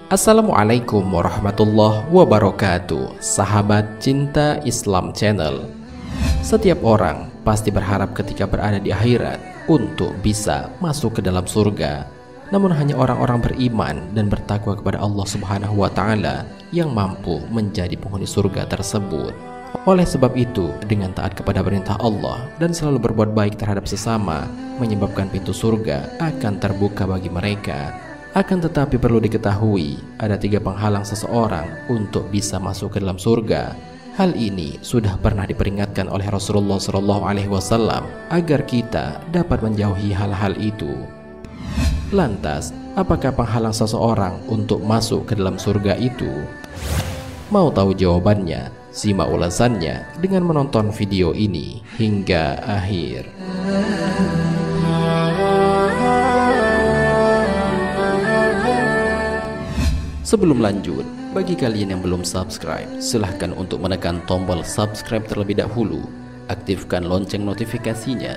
Assalamualaikum warahmatullahi wabarakatuh, sahabat cinta Islam Channel. Setiap orang pasti berharap ketika berada di akhirat untuk bisa masuk ke dalam surga. Namun hanya orang-orang beriman dan bertakwa kepada Allah Subhanahu wa Ta'ala yang mampu menjadi penghuni surga tersebut. Oleh sebab itu, dengan taat kepada perintah Allah dan selalu berbuat baik terhadap sesama, menyebabkan pintu surga akan terbuka bagi mereka. Akan tetapi perlu diketahui, ada 3 penghalang seseorang untuk bisa masuk ke dalam surga. Hal ini sudah pernah diperingatkan oleh Rasulullah SAW agar kita dapat menjauhi hal-hal itu. Lantas, apakah penghalang seseorang untuk masuk ke dalam surga itu? Mau tahu jawabannya? Simak ulasannya dengan menonton video ini hingga akhir. Sebelum lanjut, bagi kalian yang belum subscribe, silahkan untuk menekan tombol subscribe terlebih dahulu. Aktifkan lonceng notifikasinya.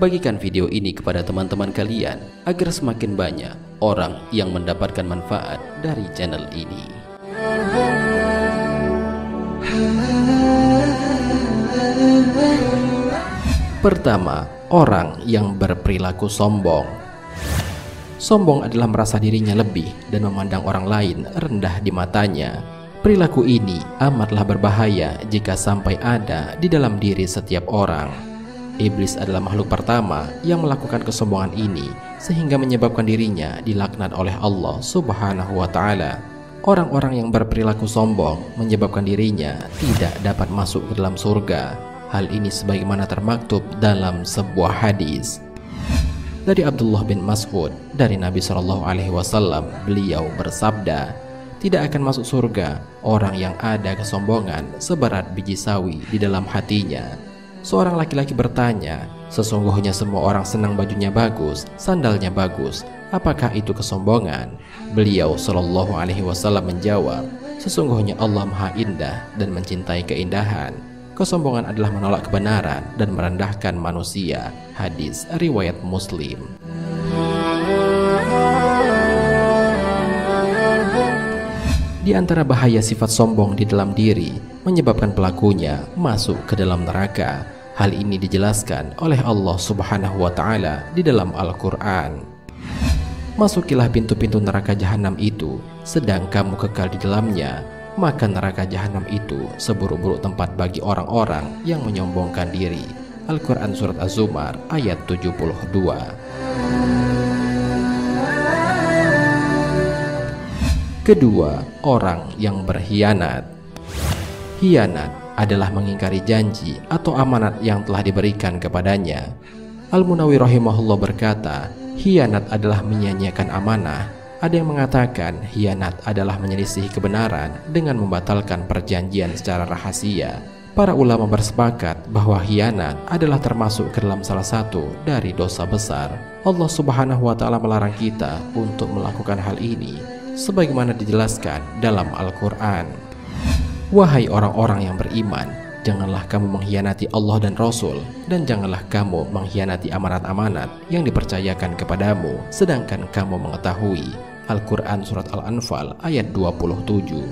Bagikan video ini kepada teman-teman kalian agar semakin banyak orang yang mendapatkan manfaat dari channel ini. Pertama, orang yang berperilaku sombong. Sombong adalah merasa dirinya lebih dan memandang orang lain rendah di matanya. Perilaku ini amatlah berbahaya jika sampai ada di dalam diri setiap orang. Iblis adalah makhluk pertama yang melakukan kesombongan ini sehingga menyebabkan dirinya dilaknat oleh Allah Subhanahu wa Ta'ala. Orang-orang yang berperilaku sombong menyebabkan dirinya tidak dapat masuk ke dalam surga. Hal ini sebagaimana termaktub dalam sebuah hadis dari Abdullah bin Mas'ud dari Nabi SAW. Beliau bersabda, tidak akan masuk surga orang yang ada kesombongan seberat biji sawi di dalam hatinya. Seorang laki-laki bertanya, sesungguhnya semua orang senang bajunya bagus, sandalnya bagus. Apakah itu kesombongan? Beliau SAW menjawab, sesungguhnya Allah Maha Indah dan mencintai keindahan. Kesombongan adalah menolak kebenaran dan merendahkan manusia. Hadis riwayat Muslim. Di antara bahaya sifat sombong di dalam diri menyebabkan pelakunya masuk ke dalam neraka. Hal ini dijelaskan oleh Allah Subhanahu wa Ta'ala di dalam Al-Quran. Masukilah pintu-pintu neraka jahanam itu, sedang kamu kekal di dalamnya. Maka neraka jahanam itu seburuk-buruk tempat bagi orang-orang yang menyombongkan diri. Al-Quran Surat Az-Zumar ayat 72. Kedua, orang yang berkhianat. Khianat adalah mengingkari janji atau amanat yang telah diberikan kepadanya. Al-Munawi rahimahullah berkata, khianat adalah menyia-nyiakan amanah. Ada yang mengatakan khianat adalah menyelisih kebenaran dengan membatalkan perjanjian secara rahasia. Para ulama bersepakat bahwa khianat adalah termasuk ke dalam salah satu dari dosa besar. Allah Subhanahu wa Ta'ala melarang kita untuk melakukan hal ini sebagaimana dijelaskan dalam Al-Quran. Wahai orang-orang yang beriman, janganlah kamu mengkhianati Allah dan Rasul, dan janganlah kamu mengkhianati amanat-amanat yang dipercayakan kepadamu sedangkan kamu mengetahui. Al-Quran Surat Al-Anfal ayat 27.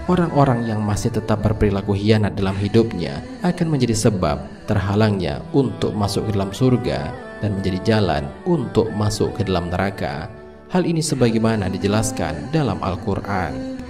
Orang-orang yang masih tetap berperilaku khianat dalam hidupnya akan menjadi sebab terhalangnya untuk masuk ke dalam surga dan menjadi jalan untuk masuk ke dalam neraka. Hal ini sebagaimana dijelaskan dalam Al-Quran.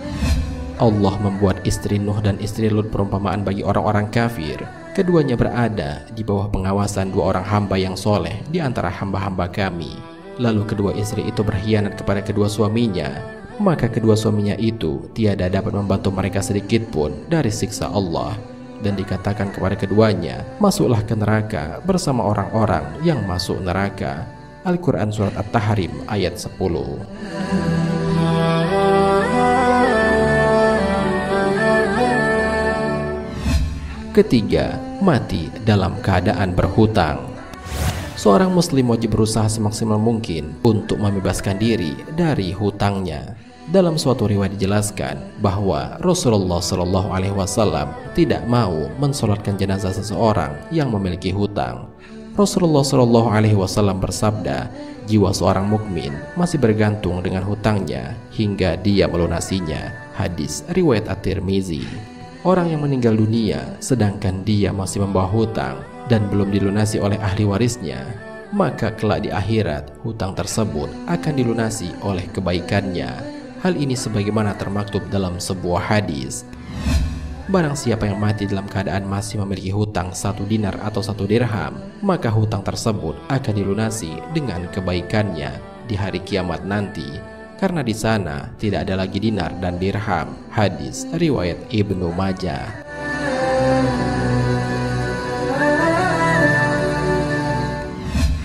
Allah membuat istri Nuh dan istri Lut perumpamaan bagi orang-orang kafir. Keduanya berada di bawah pengawasan 2 orang hamba yang soleh di antara hamba-hamba kami. Lalu kedua istri itu berkhianat kepada kedua suaminya. Maka kedua suaminya itu tiada dapat membantu mereka sedikit pun dari siksa Allah. Dan dikatakan kepada keduanya, masuklah ke neraka bersama orang-orang yang masuk neraka. Al-Quran Surat At-Tahrim ayat 10. Ketiga, mati dalam keadaan berhutang. Seorang muslim wajib berusaha semaksimal mungkin untuk membebaskan diri dari hutangnya. Dalam suatu riwayat dijelaskan bahwa Rasulullah Shallallahu Alaihi Wasallam tidak mau mensolatkan jenazah seseorang yang memiliki hutang. Rasulullah Shallallahu Alaihi Wasallam bersabda, jiwa seorang mukmin masih bergantung dengan hutangnya hingga dia melunasinya. Hadis riwayat At-Tirmizi. Orang yang meninggal dunia sedangkan dia masih membawa hutang dan belum dilunasi oleh ahli warisnya, maka kelak di akhirat hutang tersebut akan dilunasi oleh kebaikannya. Hal ini sebagaimana termaktub dalam sebuah hadis. Barang siapa yang mati dalam keadaan masih memiliki hutang 1 dinar atau 1 dirham, maka hutang tersebut akan dilunasi dengan kebaikannya di hari kiamat nanti, karena di sana tidak ada lagi dinar dan dirham. Hadis riwayat Ibnu Majah.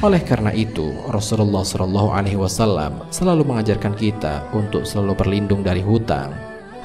Oleh karena itu, Rasulullah Shallallahu Alaihi Wasallam selalu mengajarkan kita untuk selalu berlindung dari hutang.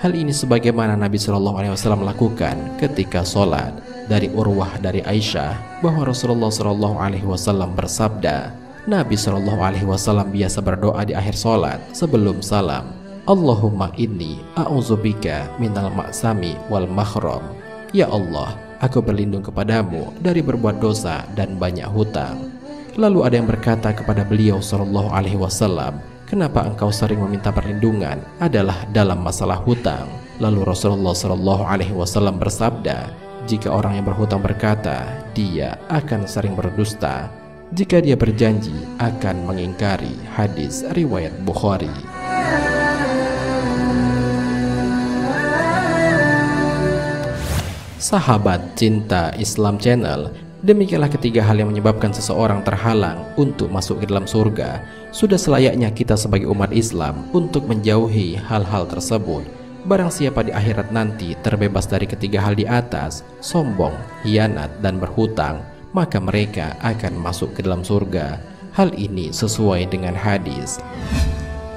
Hal ini sebagaimana Nabi Shallallahu Alaihi Wasallam lakukan ketika sholat. Dari Urwah dari Aisyah bahwa Rasulullah Shallallahu Alaihi Wasallam bersabda, Nabi Shallallahu Alaihi Wasallam biasa berdoa di akhir sholat sebelum salam, Allahumma inni a'udzubika minal ma'sami wal makhram. Ya Allah, aku berlindung kepadamu dari berbuat dosa dan banyak hutang. Lalu ada yang berkata kepada beliau Shallallahu Alaihi Wasallam, kenapa engkau sering meminta perlindungan adalah dalam masalah hutang? Lalu Rasulullah Shallallahu Alaihi Wasallam bersabda, jika orang yang berhutang berkata, dia akan sering berdusta. Jika dia berjanji akan mengingkari. Hadis riwayat Bukhari. Sahabat Cinta Islam Channel, demikianlah ketiga hal yang menyebabkan seseorang terhalang untuk masuk ke dalam surga. Sudah selayaknya kita sebagai umat Islam untuk menjauhi hal-hal tersebut. Barang siapa di akhirat nanti terbebas dari ketiga hal di atas, sombong, hianat, dan berhutang, maka mereka akan masuk ke dalam surga. Hal ini sesuai dengan hadis.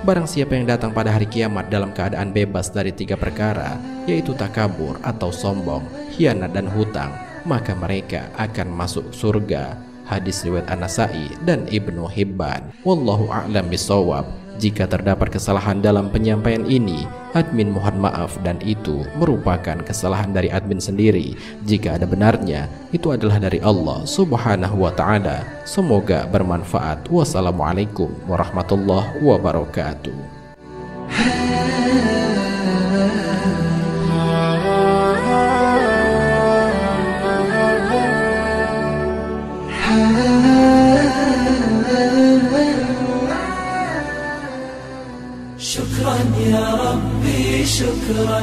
Barang siapa yang datang pada hari kiamat dalam keadaan bebas dari 3 perkara, yaitu takabur atau sombong, hianat, dan hutang, maka mereka akan masuk surga. Hadis riwayat An-Nasa'i dan Ibnu Hibban. Wallahu a'lam bishawab. Jika terdapat kesalahan dalam penyampaian ini, admin mohon maaf dan itu merupakan kesalahan dari admin sendiri. Jika ada benarnya, itu adalah dari Allah Subhanahu wa ta'ala. Semoga bermanfaat. Wassalamualaikum warahmatullahi wabarakatuh. شكرا يا ربي شكرا